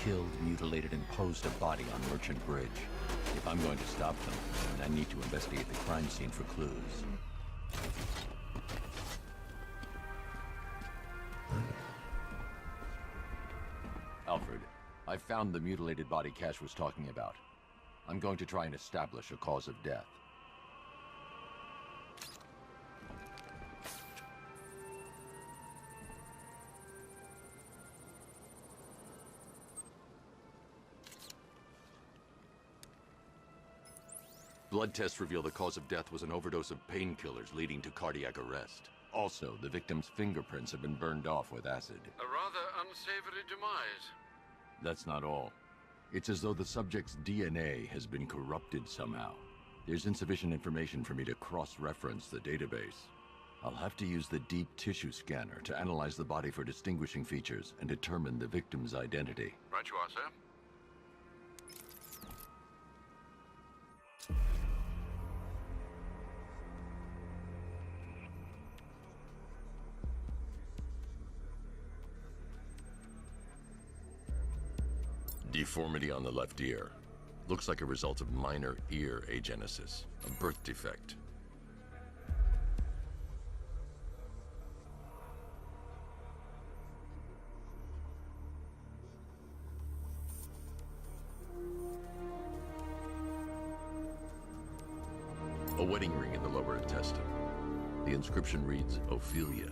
killed, mutilated, and posed a body on Merchant Bridge. If I'm going to stop them, then I need to investigate the crime scene for clues. Alfred, I've found the mutilated body Cash was talking about. I'm going to try and establish a cause of death. Blood tests reveal the cause of death was an overdose of painkillers leading to cardiac arrest. Also, the victim's fingerprints have been burned off with acid. A rather unsavory demise. That's not all. It's as though the subject's DNA has been corrupted somehow. There's insufficient information for me to cross-reference the database. I'll have to use the deep tissue scanner to analyze the body for distinguishing features and determine the victim's identity. Right you are, sir. Deformity on the left ear. Looks like a result of minor ear agenesis, a birth defect. A wedding ring in the lower intestine. The inscription reads, Ophelia.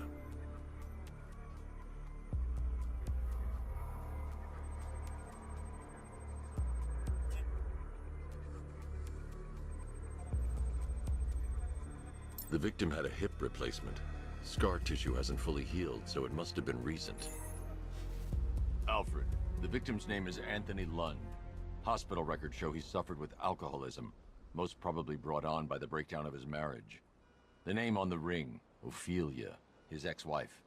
The victim had a hip replacement. Scar tissue hasn't fully healed, so it must have been recent. Alfred, the victim's name is Anthony Lund. Hospital records show he suffered with alcoholism, most probably brought on by the breakdown of his marriage. The name on the ring, Ophelia, his ex-wife.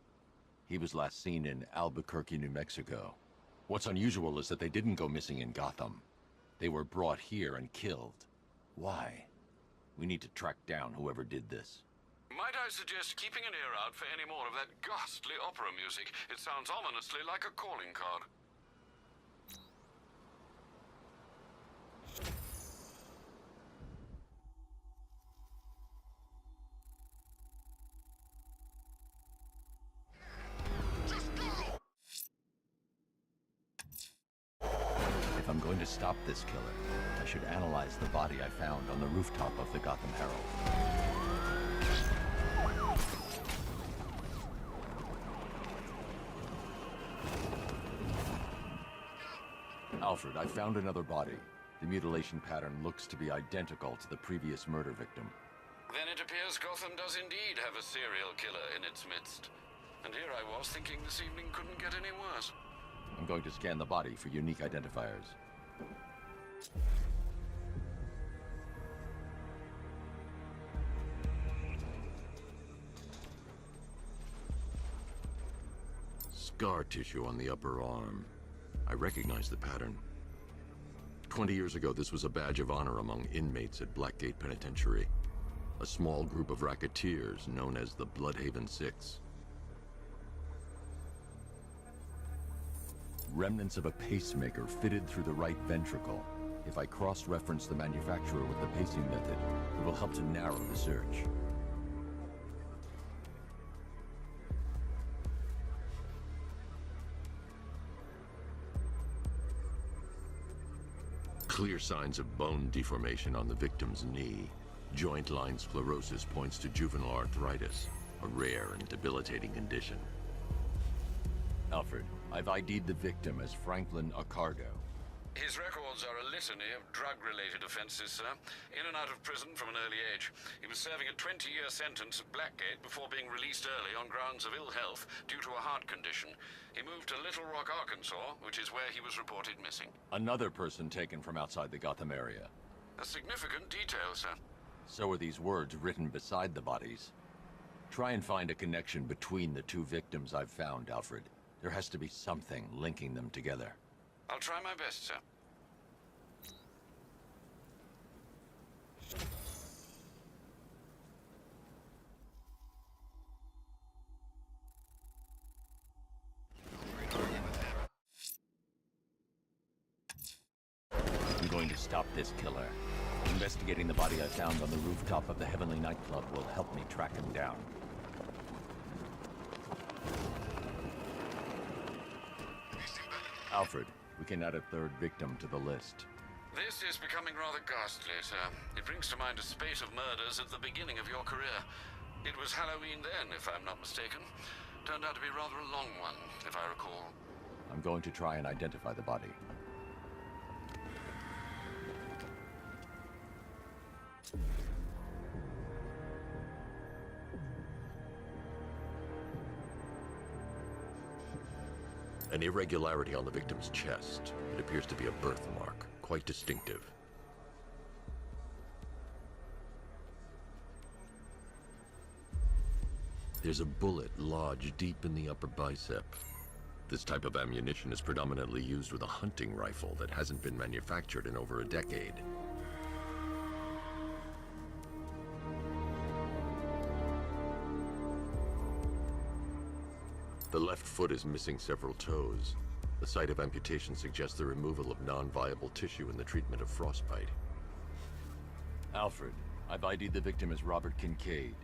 He was last seen in Albuquerque, New Mexico. What's unusual is that they didn't go missing in Gotham. They were brought here and killed. Why? We need to track down whoever did this. Might I suggest keeping an ear out for any more of that ghastly opera music? It sounds ominously like a calling card. If I'm going to stop this killer, I should analyze the body I found on the rooftop of the Gotham Herald. Alfred, I found another body. The mutilation pattern looks to be identical to the previous murder victim. Then it appears Gotham does indeed have a serial killer in its midst. And here I was thinking this evening couldn't get any worse. I'm going to scan the body for unique identifiers. Scar tissue on the upper arm. I recognize the pattern. 20 years ago, this was a badge of honor among inmates at Blackgate Penitentiary. A small group of racketeers known as the Bloodhaven Six. Remnants of a pacemaker fitted through the right ventricle. If I cross-reference the manufacturer with the pacing method, it will help to narrow the search. Clear signs of bone deformation on the victim's knee. Joint line sclerosis points to juvenile arthritis, a rare and debilitating condition. Alfred, I've ID'd the victim as Franklin Accardo. His records are a litany of drug-related offenses, sir. In and out of prison from an early age. He was serving a 20-year sentence at Blackgate before being released early on grounds of ill health due to a heart condition. He moved to Little Rock, Arkansas, which is where he was reported missing. Another person taken from outside the Gotham area. A significant detail, sir. So are these words written beside the bodies. Try and find a connection between the two victims I've found, Alfred. There has to be something linking them together. I'll try my best, sir. going to stop this killer. Investigating the body I found on the rooftop of the Heavenly nightclub will help me track him down. Alfred, we can add a third victim to the list. This is becoming rather ghastly, sir. It brings to mind a spate of murders at the beginning of your career. It was Halloween then, if I'm not mistaken. Turned out to be rather a long one, if I recall. I'm going to try and identify the body. An irregularity on the victim's chest. It appears to be a birthmark, quite distinctive. There's a bullet lodged deep in the upper bicep. This type of ammunition is predominantly used with a hunting rifle that hasn't been manufactured in over a decade. The left foot is missing several toes. The site of amputation suggests the removal of non-viable tissue in the treatment of frostbite. Alfred, I've ID'd the victim as Robert Kincaid.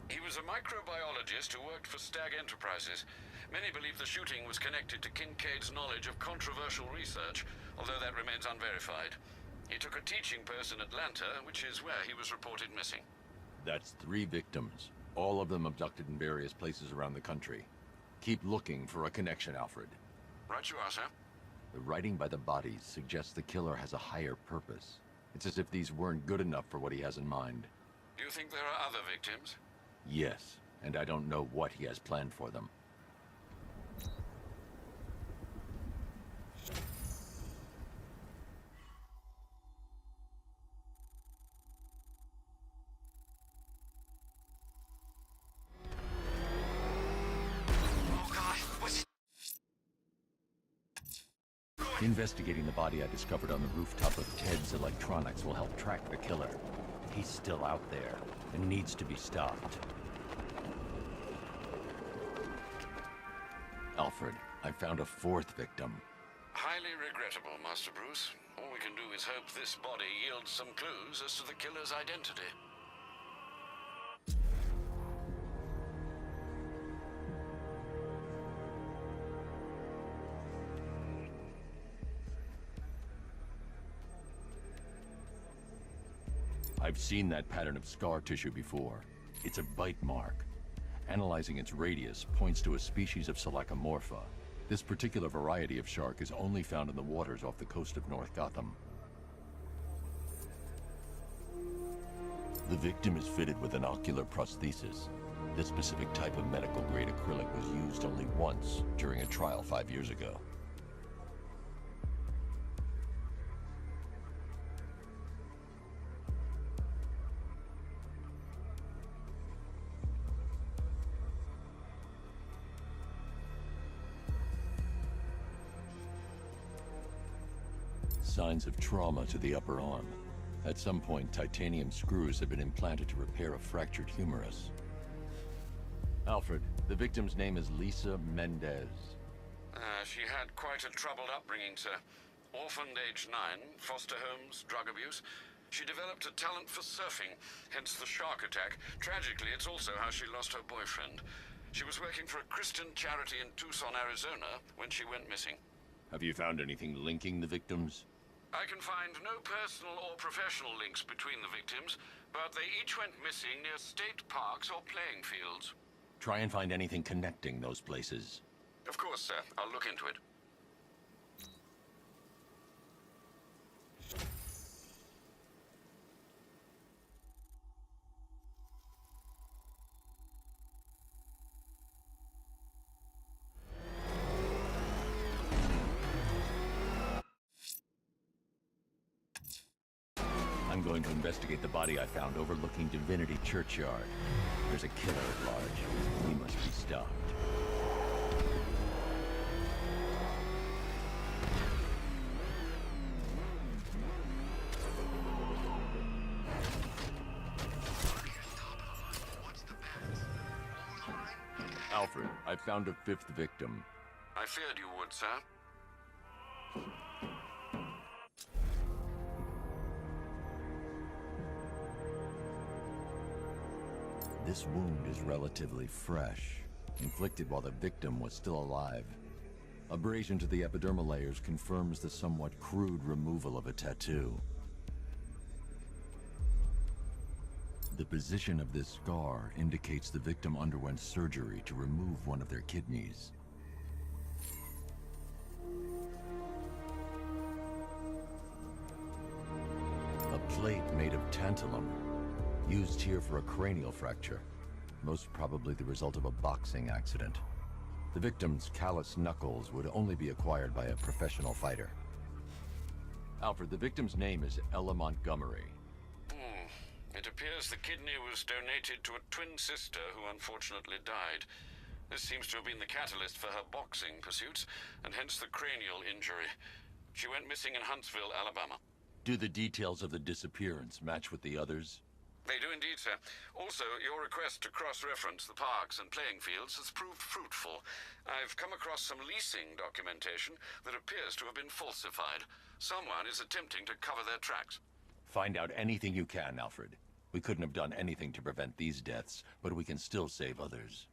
He was a microbiologist who worked for Stag Enterprises. Many believe the shooting was connected to Kincaid's knowledge of controversial research, although that remains unverified. He took a teaching post in Atlanta, which is where he was reported missing. That's 3 victims, all of them abducted in various places around the country. Keep looking for a connection, Alfred. Right you are, sir. The writing by the bodies suggests the killer has a higher purpose. It's as if these weren't good enough for what he has in mind. Do you think there are other victims? Yes, and I don't know what he has planned for them. Investigating the body I discovered on the rooftop of Ted's Electronics will help track the killer. He's still out there and needs to be stopped. Alfred, I found a 4th victim. Highly regrettable, Master Bruce. All we can do is hope this body yields some clues as to the killer's identity. I've seen that pattern of scar tissue before. It's a bite mark. Analyzing its radius points to a species of Selachomorpha. This particular variety of shark is only found in the waters off the coast of North Gotham. The victim is fitted with an ocular prosthesis. This specific type of medical-grade acrylic was used only once during a trial 5 years ago. Signs of trauma to the upper arm. At some point, titanium screws had been implanted to repair a fractured humerus. Alfred, the victim's name is Lisa Mendez. She had quite a troubled upbringing, sir. Orphaned age 9, foster homes, drug abuse. She developed a talent for surfing, hence the shark attack. Tragically, it's also how she lost her boyfriend. She was working for a Christian charity in Tucson, Arizona, when she went missing. Have you found anything linking the victims? I can find no personal or professional links between the victims, but they each went missing near state parks or playing fields. Try and find anything connecting those places. Of course, sir. I'll look into it. I'm going to investigate the body I found overlooking Divinity Churchyard. There's a killer at large. We must be stopped. Alfred, I found a 5th victim. I feared you would, sir. This wound is relatively fresh, inflicted while the victim was still alive. Abrasion to the epidermal layers confirms the somewhat crude removal of a tattoo. The position of this scar indicates the victim underwent surgery to remove one of their kidneys. A plate made of tantalum, used here for a cranial fracture, most probably the result of a boxing accident. The victim's callous knuckles would only be acquired by a professional fighter. Alfred, the victim's name is Ella Montgomery. It appears the kidney was donated to a twin sister who unfortunately died. This seems to have been the catalyst for her boxing pursuits, and hence the cranial injury. She went missing in Huntsville, Alabama. Do the details of the disappearance match with the others? They do indeed, sir. Also, your request to cross-reference the parks and playing fields has proved fruitful. I've come across some leasing documentation that appears to have been falsified. Someone is attempting to cover their tracks. Find out anything you can, Alfred. We couldn't have done anything to prevent these deaths, but we can still save others.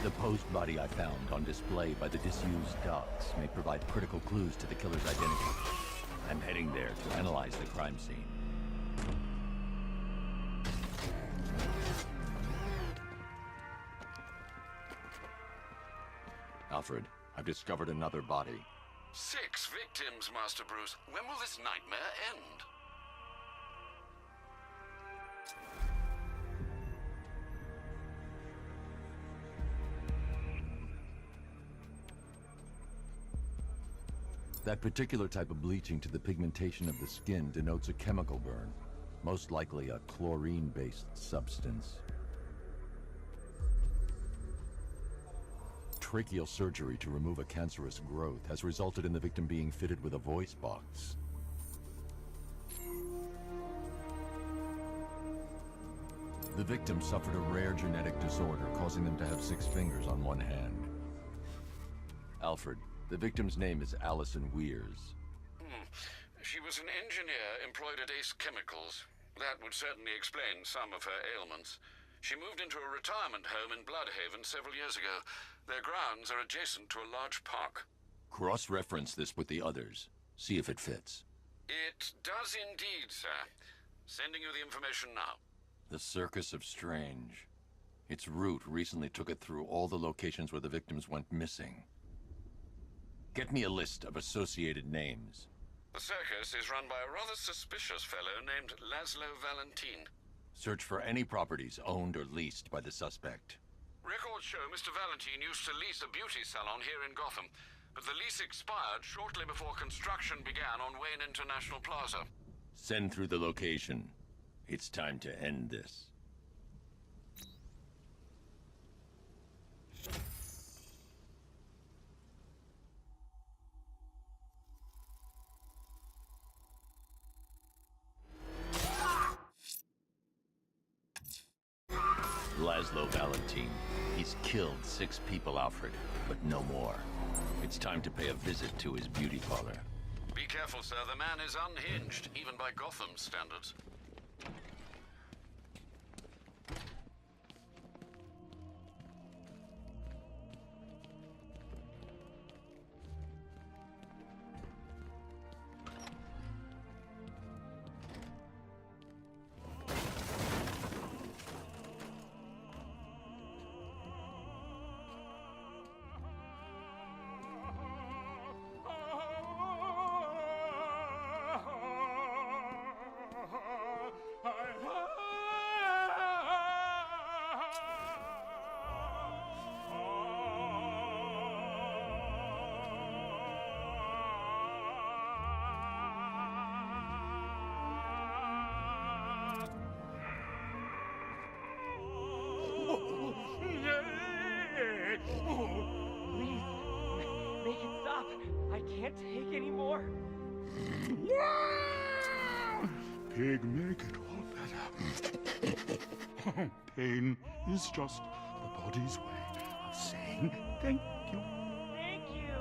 The post-body I found on display by the disused docks may provide critical clues to the killer's identity. I'm heading there to analyze the crime scene. Alfred, I've discovered another body. 6 victims, Master Bruce. When will this nightmare end? That particular type of bleaching to the pigmentation of the skin denotes a chemical burn, most likely a chlorine-based substance. Tracheal surgery to remove a cancerous growth has resulted in the victim being fitted with a voice box. The victim suffered a rare genetic disorder, causing them to have 6 fingers on one hand. Alfred, the victim's name is Allison Weirs. She was an engineer employed at Ace Chemicals. That would certainly explain some of her ailments. She moved into a retirement home in Bloodhaven several years ago. Their grounds are adjacent to a large park. Cross-reference this with the others. See if it fits. It does indeed, sir. Sending you the information now. The Circus of Strange. Its route recently took it through all the locations where the victims went missing. Get me a list of associated names. The circus is run by a rather suspicious fellow named Laszlo Valentin. Search for any properties owned or leased by the suspect. Records show Mr. Valentin used to lease a beauty salon here in Gotham, but the lease expired shortly before construction began on Wayne International Plaza. Send through the location. It's time to end this. Laszlo Valentin. He's killed 6 people, Alfred, but no more. It's time to pay a visit to his beauty parlor. Be careful, sir. The man is unhinged, even by Gotham's standards. Please, make it stop. I can't take any more. Pig, make it all better. Pain is just the body's way of saying thank you. Thank you.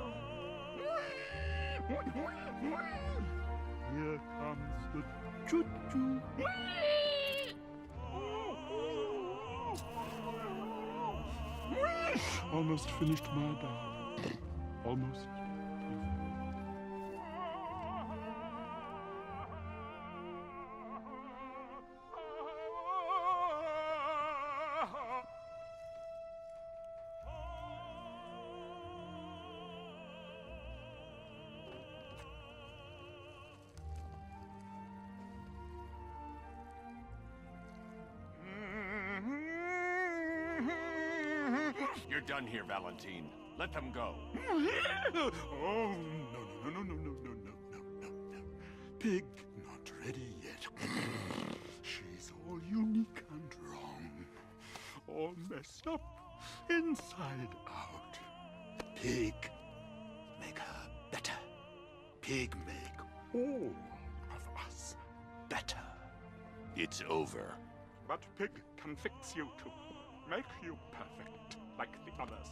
Here comes the choo-choo. Almost finished my diet. Almost. You're done here, Valentine. Let them go. Oh, no. Pig not ready yet. She's all unique and wrong. All messed up inside out. Pig, make her better. Pig, make all of us better. It's over. But Pig can fix you too. Make you perfect, like the others.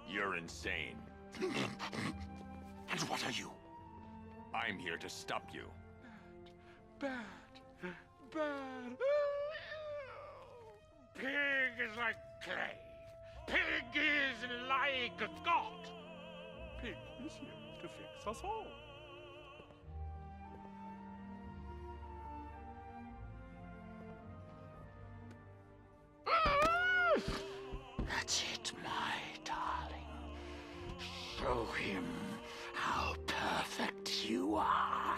You're insane. And what are you? I'm here to stop you. Bad. Pig is like clay. Pig is like God. Pig is here to fix us all. That's it, my darling. Show him how perfect you are.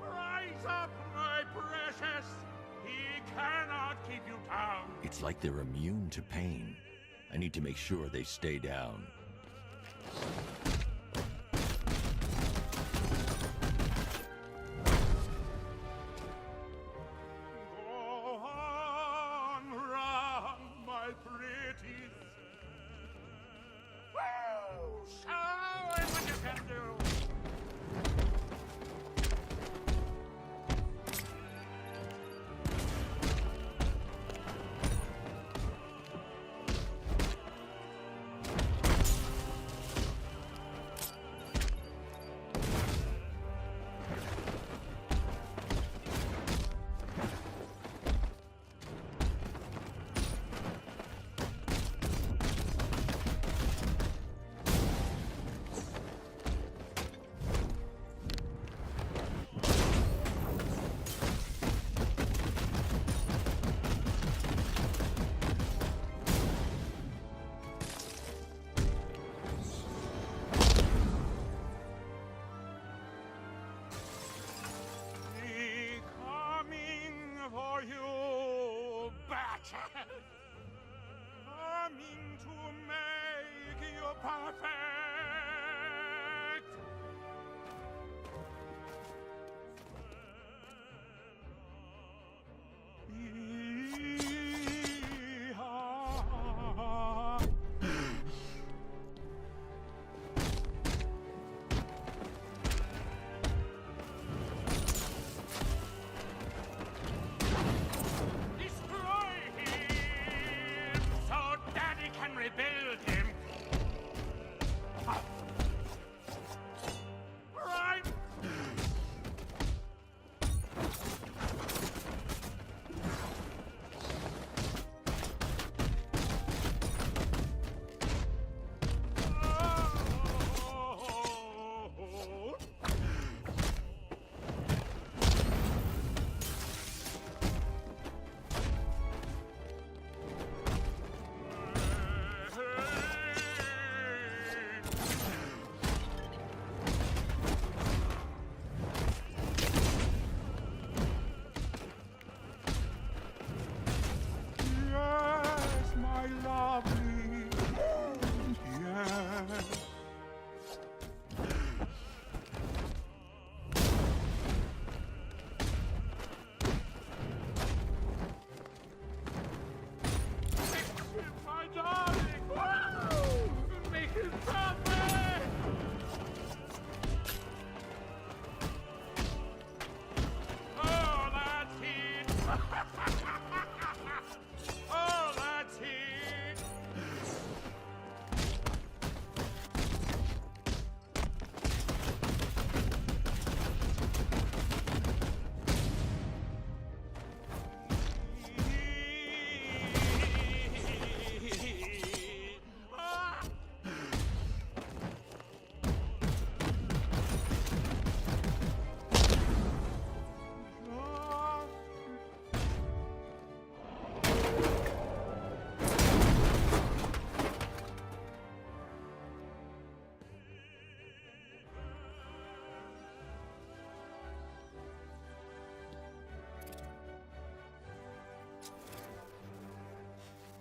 Rise up, my precious. He cannot keep you down. It's like they're immune to pain. I need to make sure they stay down. Go on, run, my pretties. Woo! Show him what you can do.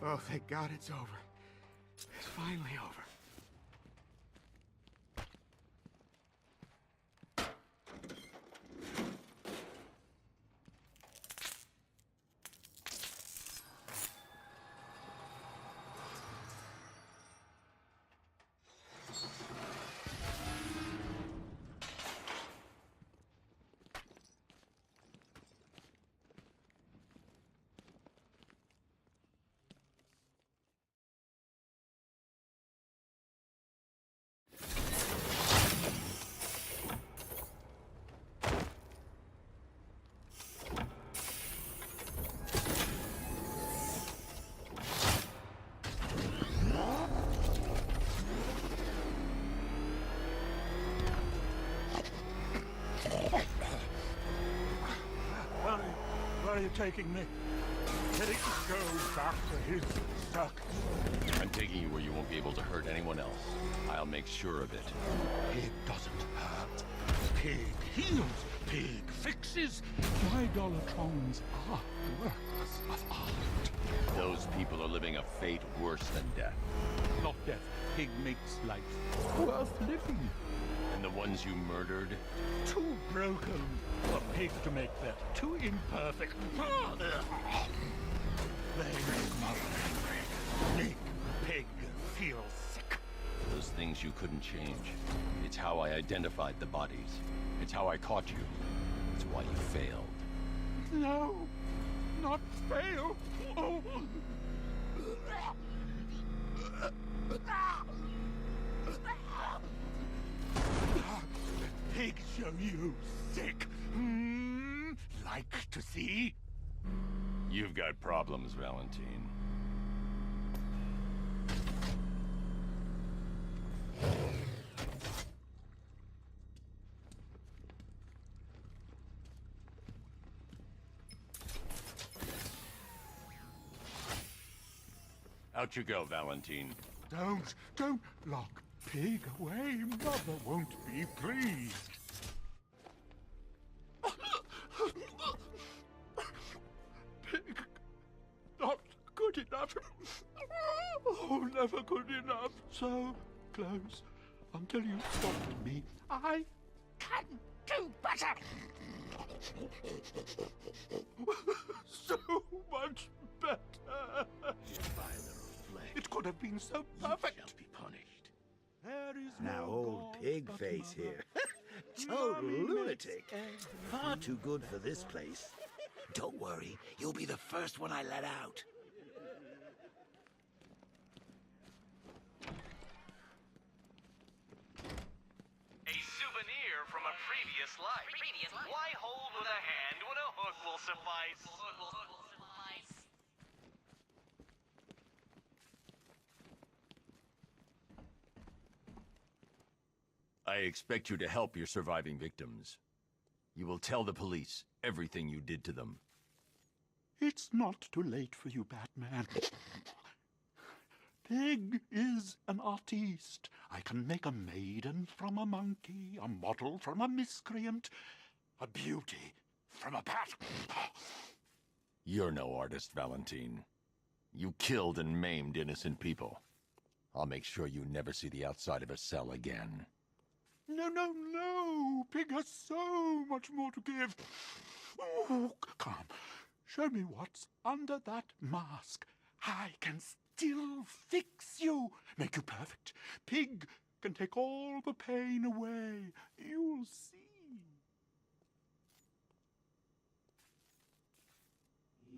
Oh, thank God it's over. It's finally over. Where are you taking me? Let it go back to his circus. I'm taking you where you won't be able to hurt anyone else. I'll make sure of it. Pig doesn't hurt. Pig heals. Pig fixes. My Dollartrons are works of art. Those people are living a fate worse than death. Not death. Pig makes life worth living. And the ones you murdered? Too broken for Pig to make that. Too imperfect. They make Mother angry. Make Pig feel sick. Those things you couldn't change. It's how I identified the bodies. It's how I caught you. It's why you failed. No, not fail. Oh. Pig show you sick. Like to see? You've got problems, Valentine. Out you go, Valentine. Don't lock Pig away. Mother won't be pleased. Pig, not good enough. Oh, never good enough. So close until you stopped me. I can do better. So much better. It could have been so perfect. You shall be punished. There is Now, no old God pig but face Mother. here. Total Mommy makes lunatic. eggs. Far too good for this place. Don't worry, you'll be the first one I let out. A souvenir from a previous life. Why hold with a hand when a hook will suffice? I expect you to help your surviving victims. You will tell the police everything you did to them. It's not too late for you, Batman. Pig is an artiste. I can make a maiden from a monkey, a model from a miscreant, a beauty from a bat. You're no artist, Valentine. You killed and maimed innocent people. I'll make sure you never see the outside of a cell again. No. Pig has so much more to give. Oh, come. Show me what's under that mask. I can still fix you. Make you perfect. Pig can take all the pain away. You'll see.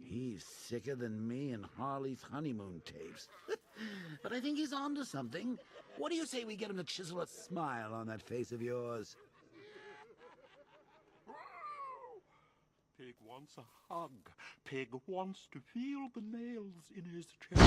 He's sicker than me and Harley's honeymoon tapes. But I think he's onto something. What do you say we get him to chisel a smile on that face of yours? Pig wants a hug. Pig wants to feel the nails in his chest.